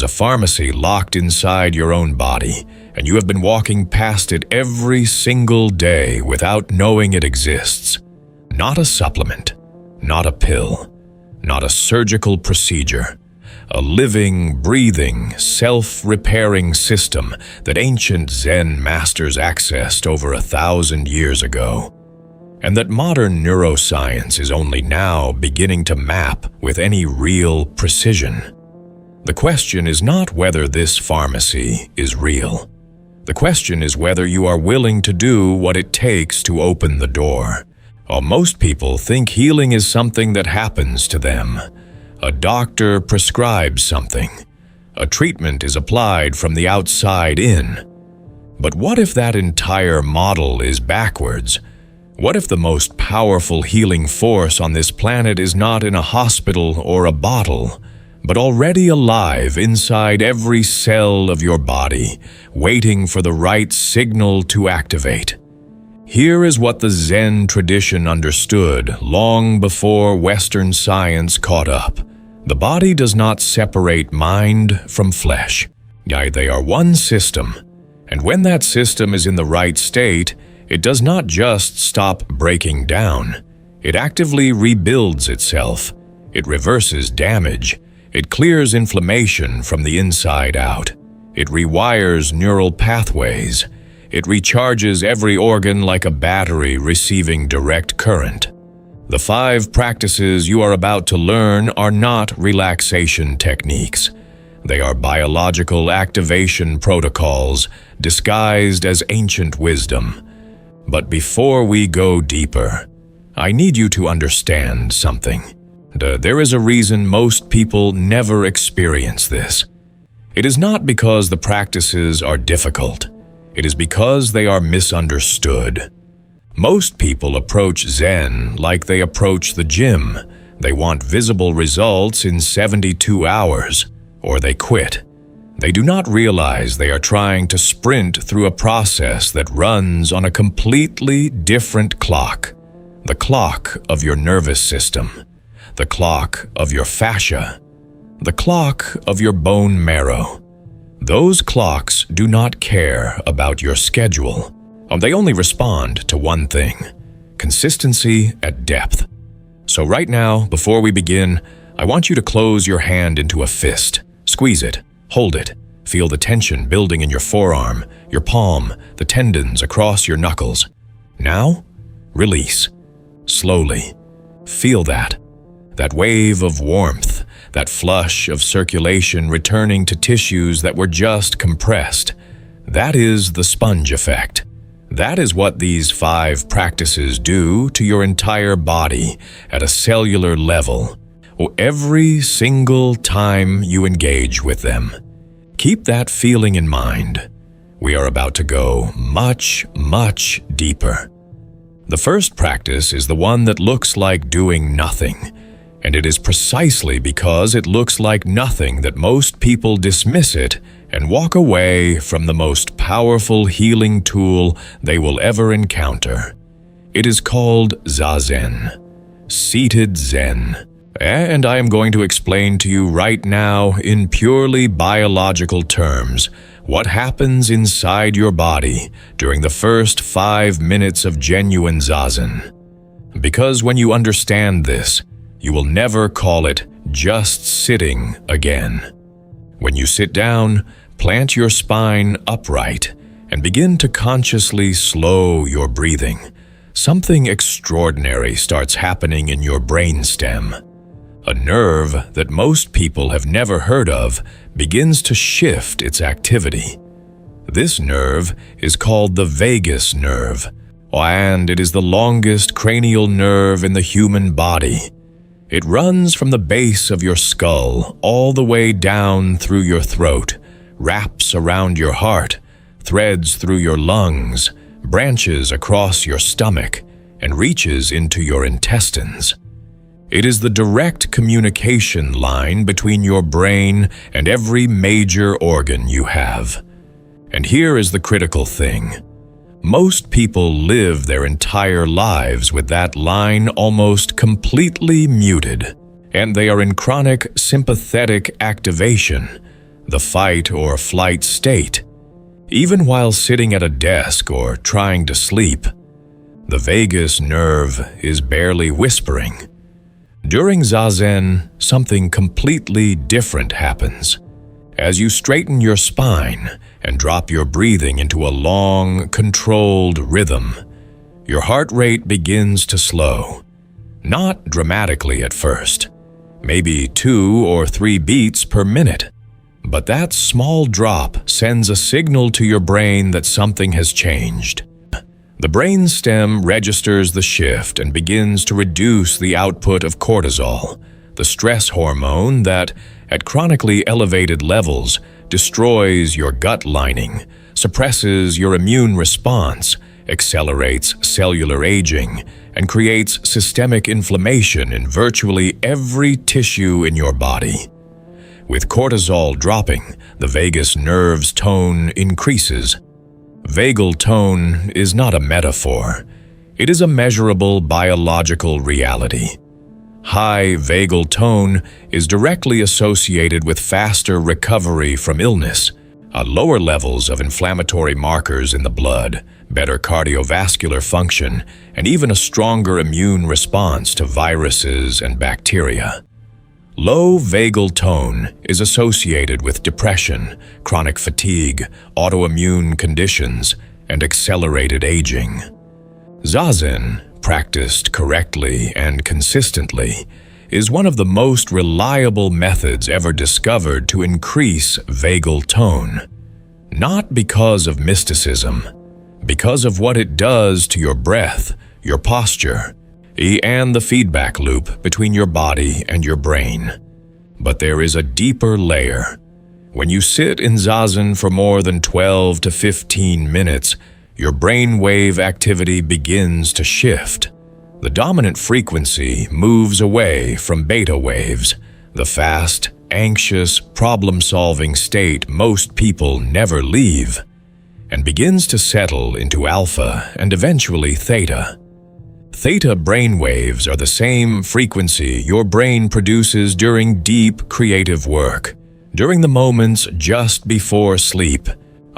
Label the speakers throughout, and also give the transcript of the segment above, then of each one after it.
Speaker 1: There's a pharmacy locked inside your own body, and you have been walking past it every single day without knowing it exists. Not a supplement, not a pill, not a surgical procedure. A living, breathing, self-repairing system that ancient Zen masters accessed over 1,000 years ago, and that modern neuroscience is only now beginning to map with any real precision. The question is not whether this pharmacy is real. The question is whether you are willing to do what it takes to open the door. While most people think healing is something that happens to them, a doctor prescribes something. A treatment is applied from the outside in. But what if that entire model is backwards? What if the most powerful healing force on this planet is not in a hospital or a bottle, but already alive inside every cell of your body, waiting for the right signal to activate? Here is what the Zen tradition understood long before Western science caught up. The body does not separate mind from flesh. They are one system, and when that system is in the right state, it does not just stop breaking down. It actively rebuilds itself. It reverses damage. It clears inflammation from the inside out. It rewires neural pathways. It recharges every organ like a battery receiving direct current. The 5 practices you are about to learn are not relaxation techniques. They are biological activation protocols disguised as ancient wisdom. But before we go deeper, I need you to understand something. There is a reason most people never experience this. It is not because the practices are difficult. It is because they are misunderstood. Most people approach Zen like they approach the gym. They want visible results in 72 hours, or they quit. They do not realize they are trying to sprint through a process that runs on a completely different clock. The clock of your nervous system, the clock of your fascia, the clock of your bone marrow. Those clocks do not care about your schedule. They only respond to one thing: consistency at depth. So right now, before we begin, I want you to close your hand into a fist. Squeeze it, hold it, feel the tension building in your forearm, your palm, the tendons across your knuckles. Now, release. Slowly. Feel that wave of warmth, that flush of circulation returning to tissues that were just compressed. That is the sponge effect. That is what these 5 practices do to your entire body at a cellular level, every single time you engage with them. Keep that feeling in mind. We are about to go much, much deeper. The first practice is the one that looks like doing nothing, and it is precisely because it looks like nothing that most people dismiss it and walk away from the most powerful healing tool they will ever encounter. It is called Zazen, seated Zen. And I am going to explain to you right now in purely biological terms what happens inside your body during the first 5 minutes of genuine Zazen. Because when you understand this, you will never call it just sitting again. When you sit down, plant your spine upright and begin to consciously slow your breathing. Something extraordinary starts happening in your brainstem. A nerve that most people have never heard of begins to shift its activity. This nerve is called the vagus nerve, and it is the longest cranial nerve in the human body. It runs from the base of your skull all the way down through your throat, wraps around your heart, threads through your lungs, branches across your stomach, and reaches into your intestines. It is the direct communication line between your brain and every major organ you have. And here is the critical thing. Most people live their entire lives with that line almost completely muted, and they are in chronic sympathetic activation. the fight or flight state, even while sitting at a desk or trying to sleep. The vagus nerve is barely whispering. During Zazen, something completely different happens. As you straighten your spine and drop your breathing into a long, controlled rhythm, your heart rate begins to slow. Not dramatically at first, maybe 2 or 3 beats per minute. But that small drop sends a signal to your brain that something has changed. The brainstem registers the shift and begins to reduce the output of cortisol, the stress hormone that, at chronically elevated levels, destroys your gut lining, suppresses your immune response, accelerates cellular aging, and creates systemic inflammation in virtually every tissue in your body. With cortisol dropping, the vagus nerve's tone increases. Vagal tone is not a metaphor. It is a measurable biological reality. High vagal tone is directly associated with faster recovery from illness, lower levels of inflammatory markers in the blood, better cardiovascular function, and even a stronger immune response to viruses and bacteria. Low vagal tone is associated with depression, chronic fatigue, autoimmune conditions, and accelerated aging. Zazen, practiced correctly and consistently, is one of the most reliable methods ever discovered to increase vagal tone. Not because of mysticism, because of what it does to your breath, your posture, and the feedback loop between your body and your brain. But there is a deeper layer. When you sit in Zazen for more than 12 to 15 minutes, your brainwave activity begins to shift. The dominant frequency moves away from beta waves, the fast, anxious, problem-solving state most people never leave, and begins to settle into alpha and eventually theta. Theta brainwaves are the same frequency your brain produces during deep creative work, during the moments just before sleep,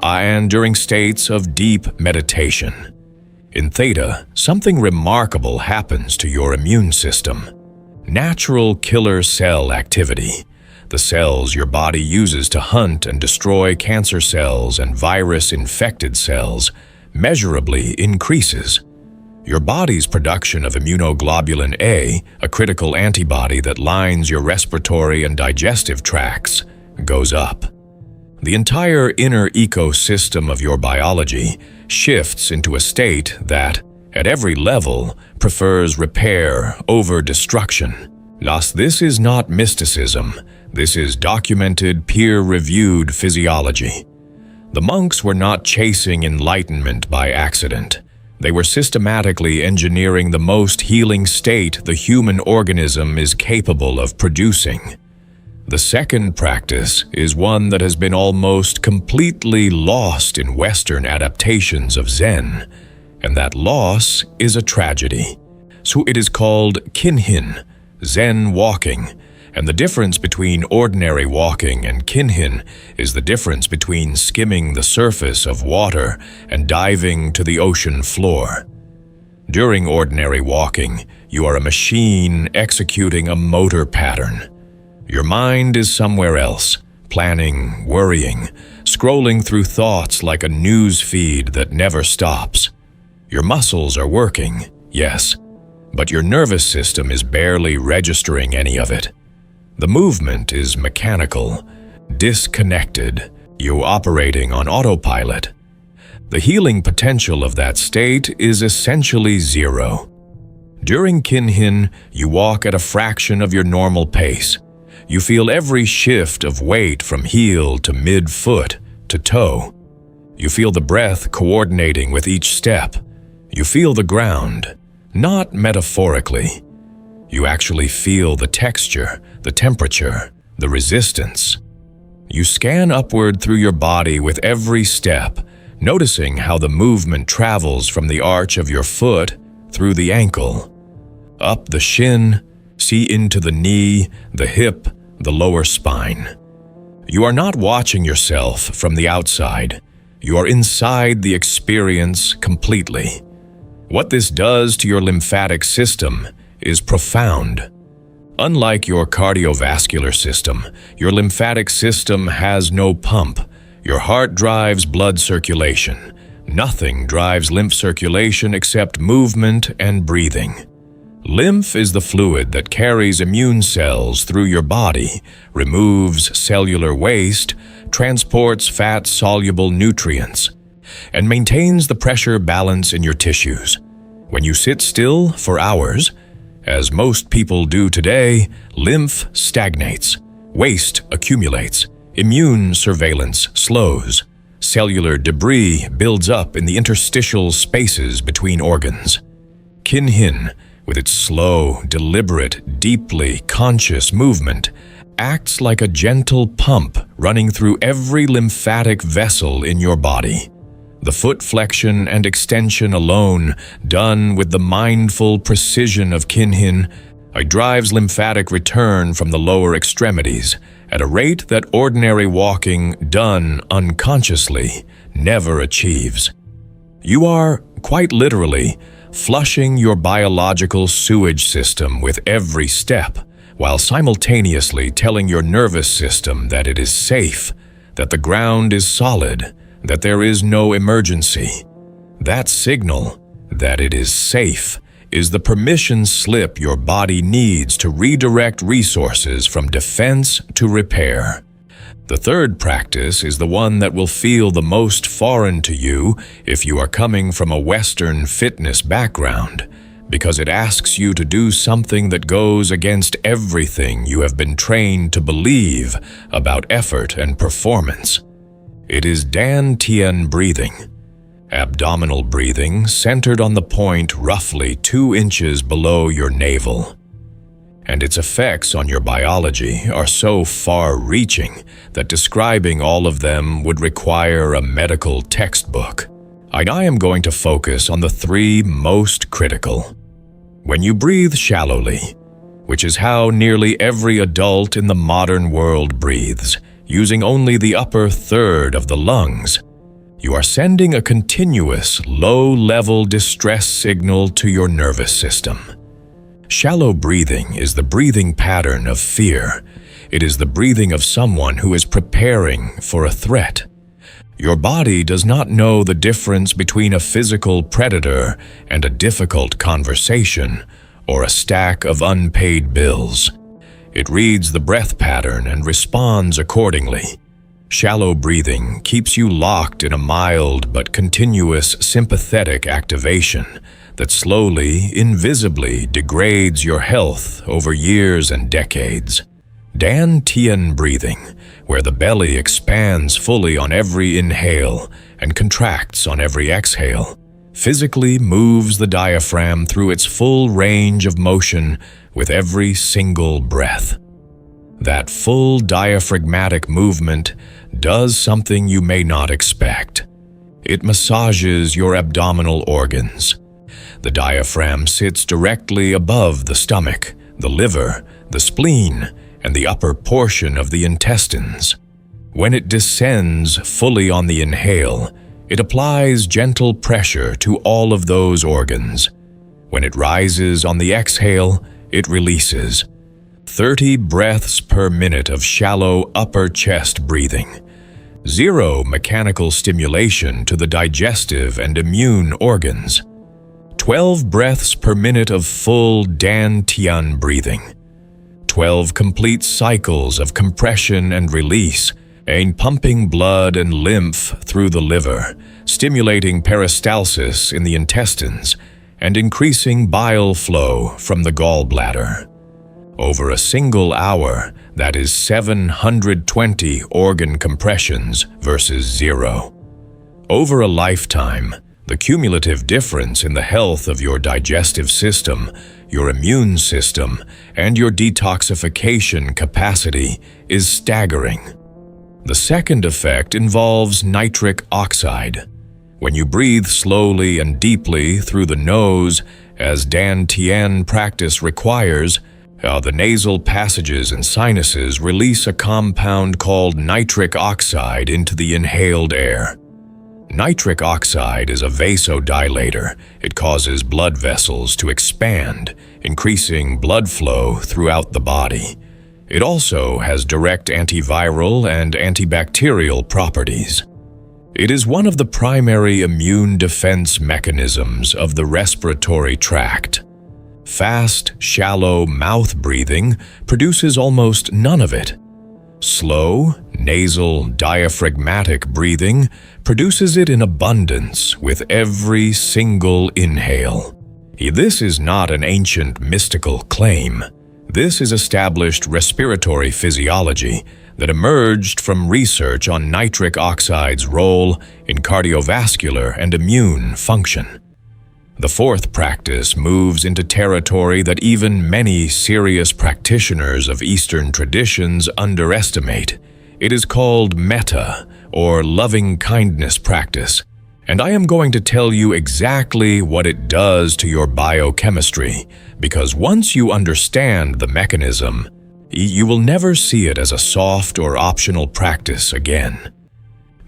Speaker 1: and during states of deep meditation. In theta, something remarkable happens to your immune system. Natural killer cell activity, the cells your body uses to hunt and destroy cancer cells and virus-infected cells, measurably increases. Your body's production of immunoglobulin A, a critical antibody that lines your respiratory and digestive tracts, goes up. The entire inner ecosystem of your biology shifts into a state that, at every level, prefers repair over destruction. Thus, this is not mysticism. This is documented, peer-reviewed physiology. The monks were not chasing enlightenment by accident. They were systematically engineering the most healing state the human organism is capable of producing. The second practice is one that has been almost completely lost in Western adaptations of Zen, and that loss is a tragedy. So it is called kinhin, Zen walking, and the difference between ordinary walking and kinhin is the difference between skimming the surface of water and diving to the ocean floor. During ordinary walking, you are a machine executing a motor pattern. Your mind is somewhere else, planning, worrying, scrolling through thoughts like a news feed that never stops. Your muscles are working, yes, but your nervous system is barely registering any of it. The movement is mechanical, disconnected, you operating on autopilot. The healing potential of that state is essentially zero. During kinhin, you walk at a fraction of your normal pace. You feel every shift of weight from heel to mid-foot to toe. You feel the breath coordinating with each step. You feel the ground, not metaphorically. You actually feel the texture, the temperature, the resistance. You scan upward through your body with every step, noticing how the movement travels from the arch of your foot through the ankle, up the shin, see into the knee, the hip, the lower spine. You are not watching yourself from the outside. You are inside the experience completely. What this does to your lymphatic system is profound. Unlike your cardiovascular system, your lymphatic system has no pump. Your heart drives blood circulation. Nothing drives lymph circulation except movement and breathing. Lymph is the fluid that carries immune cells through your body, removes cellular waste, transports fat-soluble nutrients, and maintains the pressure balance in your tissues. When you sit still for hours, as most people do today, lymph stagnates, waste accumulates, immune surveillance slows, cellular debris builds up in the interstitial spaces between organs. Kin-hin, with its slow, deliberate, deeply conscious movement, acts like a gentle pump running through every lymphatic vessel in your body. The foot flexion and extension alone, done with the mindful precision of Kin-hin, drives lymphatic return from the lower extremities at a rate that ordinary walking, done unconsciously, never achieves. You are, quite literally, flushing your biological sewage system with every step, while simultaneously telling your nervous system that it is safe, that the ground is solid, that there is no emergency. That signal, that it is safe, is the permission slip your body needs to redirect resources from defense to repair. The third practice is the one that will feel the most foreign to you if you are coming from a Western fitness background, because it asks you to do something that goes against everything you have been trained to believe about effort and performance. It is Dan-Tien breathing, abdominal breathing centered on the point roughly 2 inches below your navel. And its effects on your biology are so far-reaching that describing all of them would require a medical textbook. I am going to focus on the 3 most critical. When you breathe shallowly, which is how nearly every adult in the modern world breathes, using only the upper third of the lungs, you are sending a continuous, low-level distress signal to your nervous system. Shallow breathing is the breathing pattern of fear. It is the breathing of someone who is preparing for a threat. Your body does not know the difference between a physical predator and a difficult conversation or a stack of unpaid bills. It reads the breath pattern and responds accordingly. Shallow breathing keeps you locked in a mild but continuous sympathetic activation that slowly, invisibly degrades your health over years and decades. Dan-Tien breathing, where the belly expands fully on every inhale and contracts on every exhale, physically moves the diaphragm through its full range of motion with every single breath. That full diaphragmatic movement does something you may not expect. It massages your abdominal organs. The diaphragm sits directly above the stomach, the liver, the spleen, and the upper portion of the intestines. When it descends fully on the inhale, it applies gentle pressure to all of those organs. When it rises on the exhale, it releases. 30 breaths per minute of shallow upper chest breathing. 0 mechanical stimulation to the digestive and immune organs. 12 breaths per minute of full Dan-Tien breathing. 12 complete cycles of compression and release, pumping blood and lymph through the liver, stimulating peristalsis in the intestines, and increasing bile flow from the gallbladder. Over a single hour, that is 720 organ compressions versus 0. Over a lifetime, the cumulative difference in the health of your digestive system, your immune system, and your detoxification capacity is staggering. The second effect involves nitric oxide. When you breathe slowly and deeply through the nose, as Dan-Tien practice requires, The nasal passages and sinuses release a compound called nitric oxide into the inhaled air. Nitric oxide is a vasodilator. It causes blood vessels to expand, increasing blood flow throughout the body. It also has direct antiviral and antibacterial properties. It is one of the primary immune defense mechanisms of the respiratory tract. Fast, shallow mouth breathing produces almost none of it. Slow, nasal, diaphragmatic breathing produces it in abundance with every single inhale. This is not an ancient mystical claim. This is established respiratory physiology that emerged from research on nitric oxide's role in cardiovascular and immune function. The fourth practice moves into territory that even many serious practitioners of Eastern traditions underestimate. It is called metta, or loving-kindness practice, and I am going to tell you exactly what it does to your biochemistry, because once you understand the mechanism, you will never see it as a soft or optional practice again.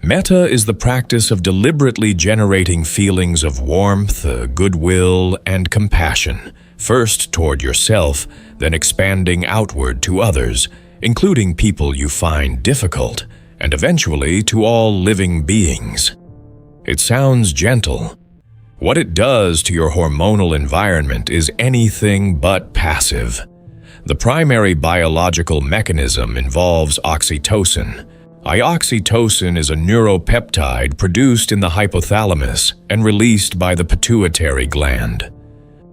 Speaker 1: Metta is the practice of deliberately generating feelings of warmth, goodwill, and compassion, first toward yourself, then expanding outward to others, including people you find difficult, and eventually to all living beings. It sounds gentle. What it does to your hormonal environment is anything but passive. The primary biological mechanism involves oxytocin. Oxytocin is a neuropeptide produced in the hypothalamus and released by the pituitary gland.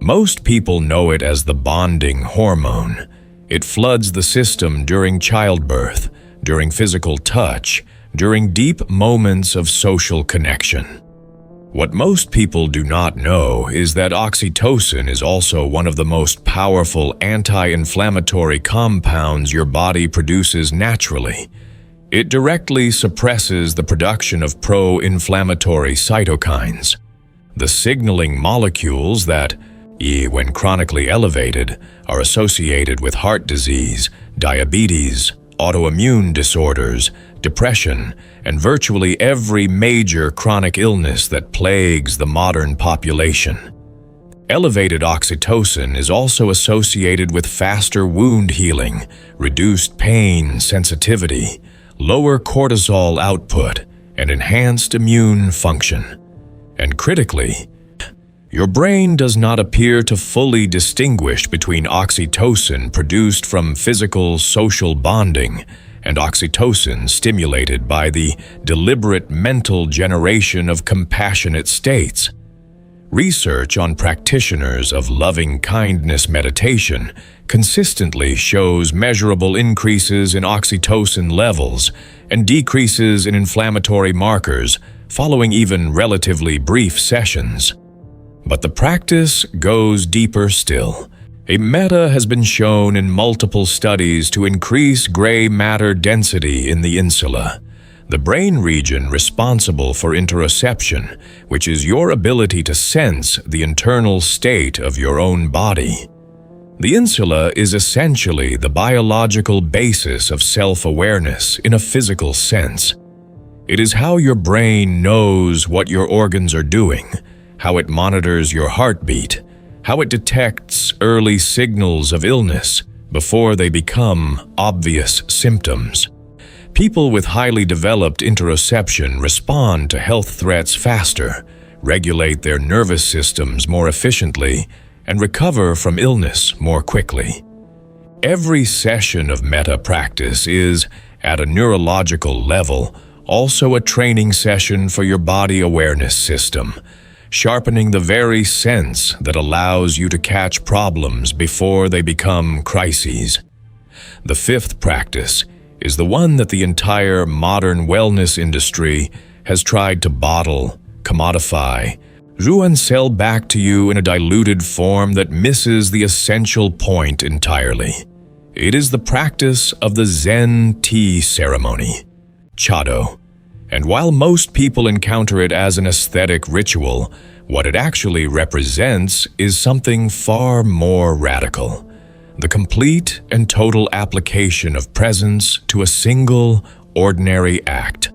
Speaker 1: Most people know it as the bonding hormone. It floods the system during childbirth, during physical touch, during deep moments of social connection. What most people do not know is that oxytocin is also one of the most powerful anti-inflammatory compounds your body produces naturally. It directly suppresses the production of pro-inflammatory cytokines, the signaling molecules that, when chronically elevated, are associated with heart disease, diabetes, autoimmune disorders, depression, and virtually every major chronic illness that plagues the modern population. Elevated oxytocin is also associated with faster wound healing, reduced pain sensitivity, lower cortisol output, and enhanced immune function. And critically, your brain does not appear to fully distinguish between oxytocin produced from physical social bonding and oxytocin stimulated by the deliberate mental generation of compassionate states. Research on practitioners of loving-kindness meditation consistently shows measurable increases in oxytocin levels and decreases in inflammatory markers following even relatively brief sessions. But the practice goes deeper still. A metta has been shown in multiple studies to increase gray matter density in the insula, the brain region responsible for interoception, which is your ability to sense the internal state of your own body. The insula is essentially the biological basis of self-awareness in a physical sense. It is how your brain knows what your organs are doing, how it monitors your heartbeat, how it detects early signals of illness before they become obvious symptoms. People with highly developed interoception respond to health threats faster, regulate their nervous systems more efficiently, and recover from illness more quickly. Every session of metta practice is, at a neurological level, also a training session for your body awareness system, sharpening the very sense that allows you to catch problems before they become crises. The fifth practice is the one that the entire modern wellness industry has tried to bottle, commodify, and sell back to you in a diluted form that misses the essential point entirely. It is the practice of the Zen tea ceremony, chado. And while most people encounter it as an aesthetic ritual, what it actually represents is something far more radical. the complete and total application of presence to a single, ordinary act.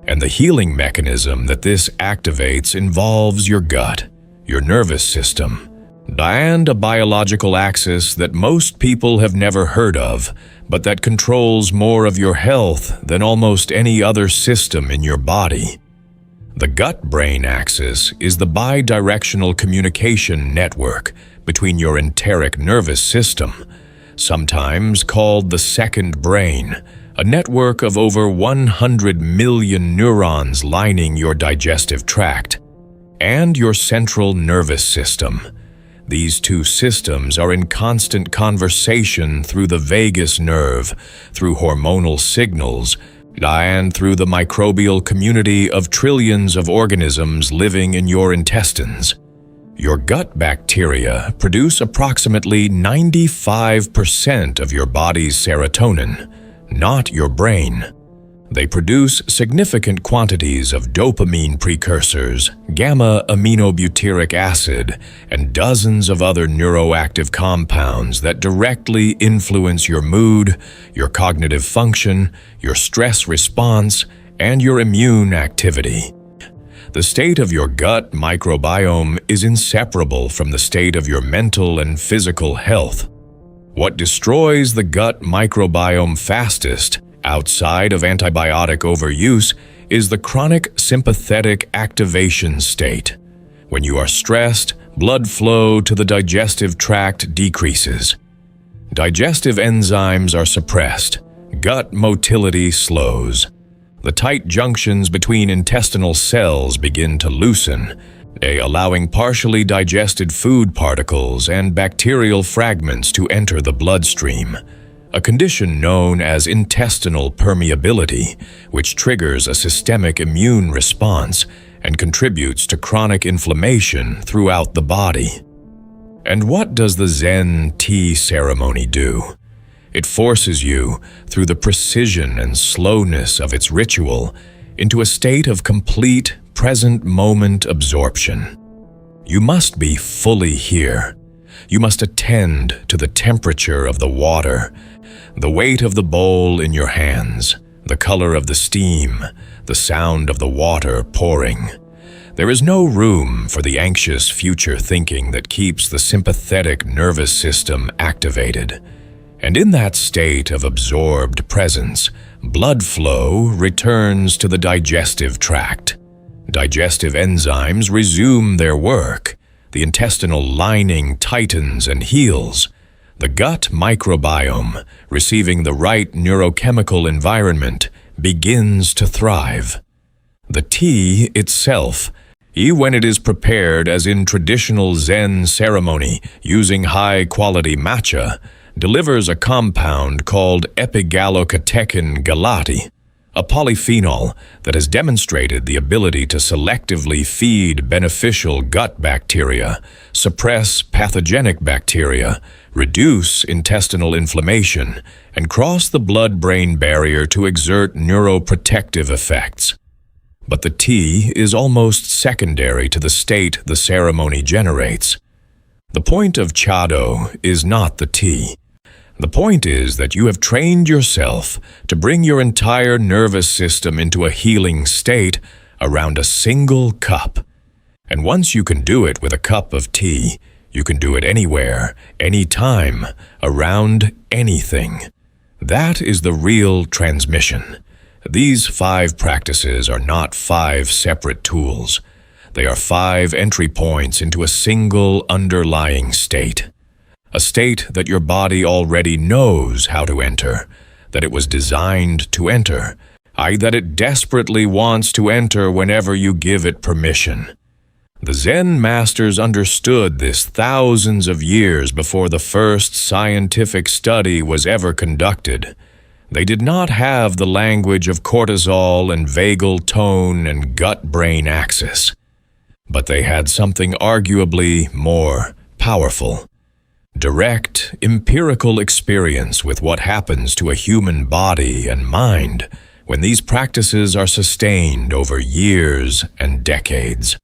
Speaker 1: And the healing mechanism that this activates involves your gut, your nervous system, and a biological axis that most people have never heard of, but that controls more of your health than almost any other system in your body. The gut-brain axis is the bidirectional communication network between your enteric nervous system, sometimes called the second brain, a network of over 100 million neurons lining your digestive tract, and your central nervous system. These two systems are in constant conversation through the vagus nerve, through hormonal signals, and through the microbial community of trillions of organisms living in your intestines. Your gut bacteria produce approximately 95% of your body's serotonin, not your brain. They produce significant quantities of dopamine precursors, gamma-aminobutyric acid, and dozens of other neuroactive compounds that directly influence your mood, your cognitive function, your stress response, and your immune activity. The state of your gut microbiome is inseparable from the state of your mental and physical health. What destroys the gut microbiome fastest, outside of antibiotic overuse, is the chronic sympathetic activation state. When you are stressed, blood flow to the digestive tract decreases. Digestive enzymes are suppressed. Gut motility slows. The tight junctions between intestinal cells begin to loosen, allowing partially digested food particles and bacterial fragments to enter the bloodstream, a condition known as intestinal permeability, which triggers a systemic immune response and contributes to chronic inflammation throughout the body. And what does the Zen tea ceremony do? It forces you, through the precision and slowness of its ritual, into a state of complete present moment absorption. You must be fully here. You must attend to the temperature of the water, the weight of the bowl in your hands, the color of the steam, the sound of the water pouring. There is no room for the anxious future thinking that keeps the sympathetic nervous system activated. And in that state of absorbed presence, blood flow returns to the digestive tract. Digestive enzymes resume their work. The intestinal lining tightens and heals. The gut microbiome, receiving the right neurochemical environment, begins to thrive. The tea itself, when it is prepared as in traditional Zen ceremony using high-quality matcha, delivers a compound called epigallocatechin galati, a polyphenol that has demonstrated the ability to selectively feed beneficial gut bacteria, suppress pathogenic bacteria, reduce intestinal inflammation, and cross the blood-brain barrier to exert neuroprotective effects. But the tea is almost secondary to the state the ceremony generates. The point of chado is not the tea. The point is that you have trained yourself to bring your entire nervous system into a healing state around a single cup. And once you can do it with a cup of tea, you can do it anywhere, anytime, around anything. That is the real transmission. These 5 practices are not 5 separate tools. They are 5 entry points into a single underlying state. A state that your body already knows how to enter, that it was designed to enter, that it desperately wants to enter whenever you give it permission. The Zen masters understood this thousands of years before the first scientific study was ever conducted. They did not have the language of cortisol and vagal tone and gut-brain axis, but they had something arguably more powerful. Direct, empirical experience with what happens to a human body and mind when these practices are sustained over years and decades.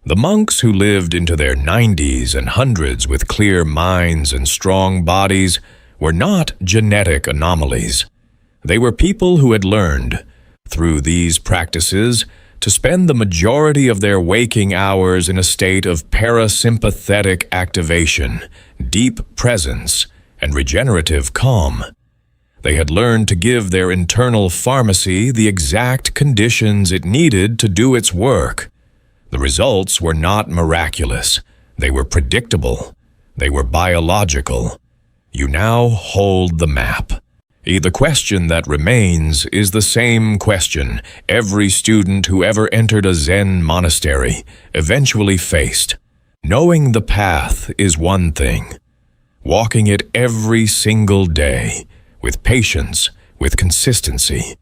Speaker 1: The monks who lived into their 90s and hundreds with clear minds and strong bodies were not genetic anomalies. They were people who had learned, through these practices, to spend the majority of their waking hours in a state of parasympathetic activation, deep presence, and regenerative calm. They had learned to give their internal pharmacy the exact conditions it needed to do its work. The results were not miraculous. They were predictable. They were biological. You now hold the map. The question that remains is the same question every student who ever entered a Zen monastery eventually faced. Knowing the path is one thing. Walking it every single day, with patience, with consistency,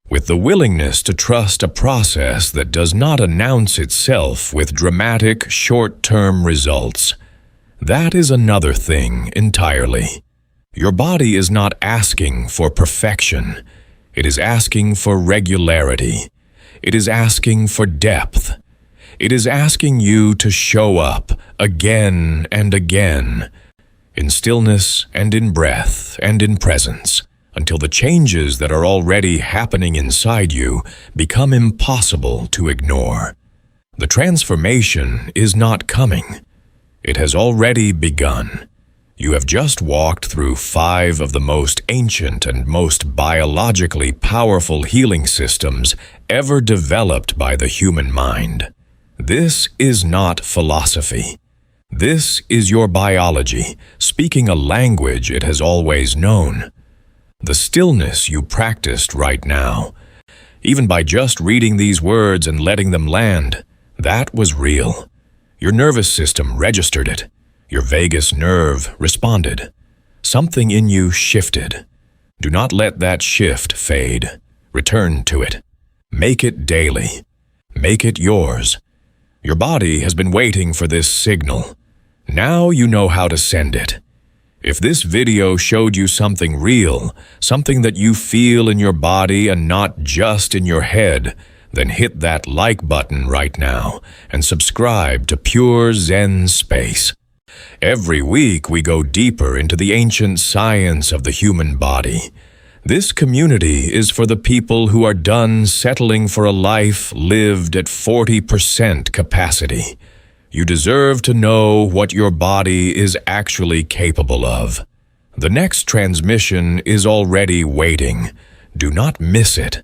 Speaker 1: with the willingness to trust a process that does not announce itself with dramatic, short-term results. That is another thing entirely. Your body is not asking for perfection. It is asking for regularity. It is asking for depth. It is asking you to show up again and again, in stillness and in breath and in presence, until the changes that are already happening inside you become impossible to ignore. The transformation is not coming. It has already begun. You have just walked through 5 of the most ancient and most biologically powerful healing systems ever developed by the human mind. This is not philosophy. This is your biology, speaking a language it has always known. The stillness you practiced right now, even by just reading these words and letting them land, that was real. Your nervous system registered it. Your vagus nerve responded. Something in you shifted. Do not let that shift fade. Return to it. Make it daily. Make it yours. Your body has been waiting for this signal. Now you know how to send it. If this video showed you something real, something that you feel in your body and not just in your head, then hit that like button right now and subscribe to Pure Zen Space. Every week we go deeper into the ancient science of the human body. This community is for the people who are done settling for a life lived at 40% capacity. You deserve to know what your body is actually capable of. The next transmission is already waiting. Do not miss it.